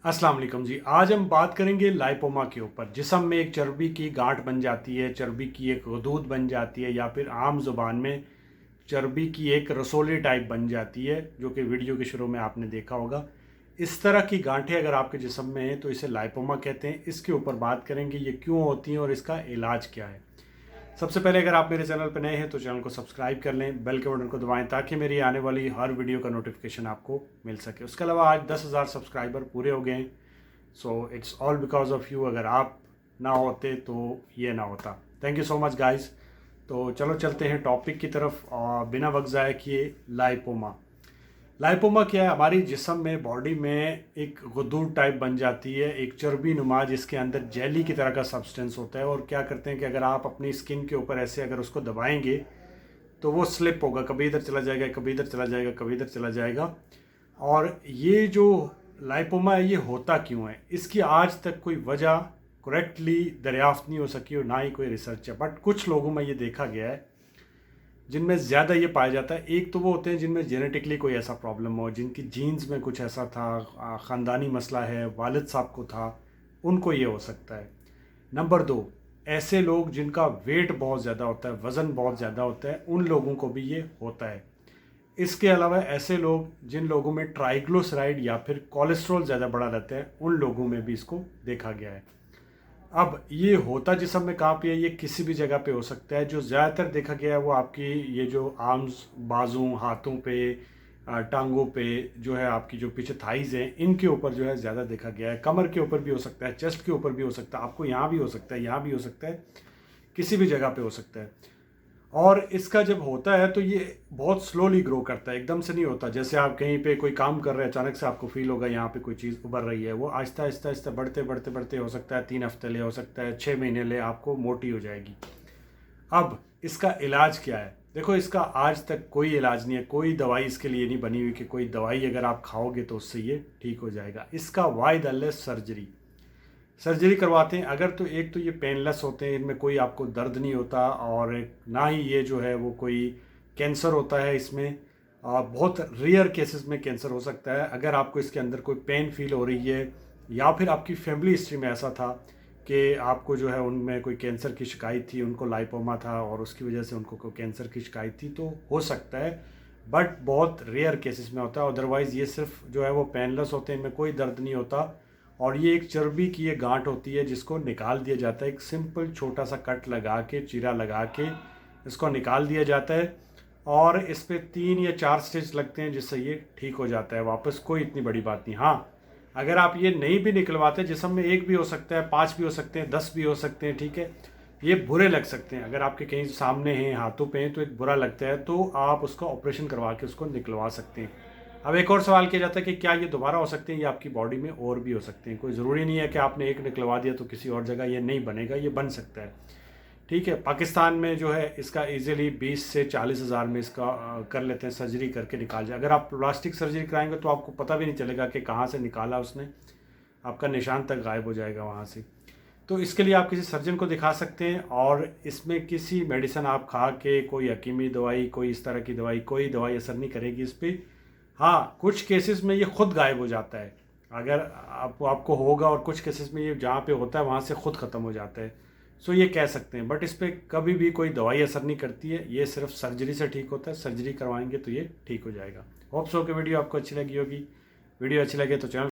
अस्सलाम वालेकुम जी। आज हम बात करेंगे लाइपोमा के ऊपर। जिस्म में एक चर्बी की गांठ बन जाती है, चर्बी की एक गदूद बन जाती है, या फिर आम ज़ुबान में चर्बी की एक रसोली टाइप बन जाती है, जो कि वीडियो के शुरू में आपने देखा होगा। इस तरह की गांठें अगर आपके जिस्म में हैं तो इसे लाइपोमा कहते हैं। इसके ऊपर बात करेंगे, ये क्यों होती हैं और इसका इलाज क्या है। सबसे पहले अगर आप मेरे चैनल पर नए हैं तो चैनल को सब्सक्राइब कर लें, बेल के बटन को दबाएं ताकि मेरी आने वाली हर वीडियो का नोटिफिकेशन आपको मिल सके। उसके अलावा आज 10,000 सब्सक्राइबर पूरे हो गए हैं। So it's all because of you. अगर आप ना होते तो ये ना होता। Thank you so much guys. तो चलो चलते हैं टॉपिक की तरफ और बिना वक्त ज़ाया किए। लाइपोमा। लाइपोमा क्या है? हमारी जिस्म में, बॉडी में एक गदूद टाइप बन जाती है, एक चर्बी नुमा, जिसके अंदर जेली की तरह का सब्सटेंस होता है। और क्या करते हैं कि अगर आप अपनी स्किन के ऊपर ऐसे अगर उसको दबाएंगे तो वो स्लिप होगा, कभी इधर चला जाएगा, कभी इधर चला जाएगा, कभी इधर चला जाएगा। और ये जो लाइपोमा है ये होता क्यों है, इसकी आज तक कोई वजह करेक्टली दरियाफ्त नहीं हो सकी और ना ही कोई रिसर्च है। बट कुछ लोगों में ये देखा गया है जिनमें ज़्यादा ये पाया जाता है। एक तो वो होते हैं जिनमें जेनेटिकली कोई ऐसा प्रॉब्लम हो, जिनकी जीन्स में कुछ ऐसा था, ख़ानदानी मसला है, वालिद साहब को था, उनको ये हो सकता है। नंबर 2, ऐसे लोग जिनका वेट बहुत ज़्यादा होता है, वज़न बहुत ज़्यादा होता है, उन लोगों को भी ये होता है। इसके अलावा ऐसे लोग जिन लोगों में ट्राइग्लिसराइड या फिर कोलेस्ट्रॉल ज़्यादा बढ़ा रहता है, उन लोगों में भी इसको देखा गया है। अब ये होता जिस्म में कहाँ पे है? ये किसी भी जगह पे हो सकता है। जो ज़्यादातर देखा गया है वो आपकी ये जो आर्म्स, बाजू, हाथों पे, टांगों पे जो है, आपकी जो पीछे थाइज़ हैं, इनके ऊपर जो है ज़्यादा देखा गया है। कमर के ऊपर भी हो सकता है, चेस्ट के ऊपर भी हो सकता है, आपको यहाँ भी हो सकता है, यहाँ भी हो सकता है, किसी भी जगह पे हो सकता है। और इसका जब होता है तो ये बहुत स्लोली ग्रो करता है, एकदम से नहीं होता। जैसे आप कहीं पे कोई काम कर रहे हैं, अचानक से आपको फील होगा यहाँ पे कोई चीज़ उभर रही है, वो आहिस्ता आहिस्ता आहिस्ता बढ़ते बढ़ते बढ़ते हो सकता है 3 हफ्ते ले, हो सकता है 6 महीने ले, आपको मोटी हो जाएगी। अब इसका इलाज क्या है? देखो, इसका आज तक कोई इलाज नहीं है, कोई दवाई इसके लिए नहीं बनी हुई कि कोई दवाई अगर आप खाओगे तो उससे ये ठीक हो जाएगा। इसका वाहिद हल है सर्जरी। सर्जरी करवाते हैं अगर तो एक तो ये पेनलेस होते हैं, इनमें कोई आपको दर्द नहीं होता, और ना ही ये जो है वो कोई कैंसर होता है इसमें। बहुत रेयर केसेस में कैंसर हो सकता है। अगर आपको इसके अंदर कोई पेन फील हो रही है, या फिर आपकी फैमिली हिस्ट्री में ऐसा था कि आपको जो है उनमें कोई कैंसर की शिकायत थी, उनको लाइपोमा था और उसकी वजह से उनको कोई कैंसर की शिकायत थी, तो हो सकता है। बट बहुत रेयर केसेस में होता है। अदरवाइज़ ये सिर्फ जो है वो पेनलेस होते हैं, इनमें कोई दर्द नहीं होता। और ये एक चर्बी की ये गांठ होती है जिसको निकाल दिया जाता है। एक सिंपल छोटा सा कट लगा के, चीरा लगा के इसको निकाल दिया जाता है, और इस पर 3 या 4 स्टिच लगते हैं जिससे ये ठीक हो जाता है वापस। कोई इतनी बड़ी बात नहीं। हाँ, अगर आप ये नहीं भी निकलवाते, जिस्म में 1 भी हो सकता है, 5 भी हो सकते हैं, 10 भी हो सकते हैं, ठीक है, ये बुरे लग सकते हैं। अगर आपके कहीं सामने हैं, हाथों पे हैं, तो एक बुरा लगता है, तो आप उसका ऑपरेशन करवा के उसको निकलवा सकते हैं। अब एक और सवाल किया जाता है कि क्या ये दोबारा हो सकते हैं, या आपकी बॉडी में और भी हो सकते हैं। कोई ज़रूरी नहीं है कि आपने एक निकलवा दिया तो किसी और जगह ये नहीं बनेगा, ये बन सकता है, ठीक है। पाकिस्तान में जो है इसका इजीली 20 से 40 हज़ार में इसका कर लेते हैं, सर्जरी करके निकाल जाए। अगर आप प्लास्टिक सर्जरी कराएंगे तो आपको पता भी नहीं चलेगा कि कहाँ से निकाला उसने, आपका निशान तक गायब हो जाएगा वहाँ से। तो इसके लिए आप किसी सर्जन को दिखा सकते हैं, और इसमें किसी मेडिसिन आप खा के, कोई हकीमी दवाई, कोई इस तरह की दवाई, कोई दवाई असर नहीं करेगी इस पर। हाँ, कुछ केसेस में ये खुद गायब हो जाता है अगर आपको होगा, और कुछ केसेस में ये जहाँ पे होता है वहाँ से खुद ख़त्म हो जाता है। सो ये कह सकते हैं, बट इस पर कभी भी कोई दवाई असर नहीं करती है। ये सिर्फ सर्जरी से ठीक होता है। सर्जरी करवाएंगे तो ये ठीक हो जाएगा। होप सो कि वीडियो आपको अच्छी लगी होगी। वीडियो अच्छी लगे तो चैनल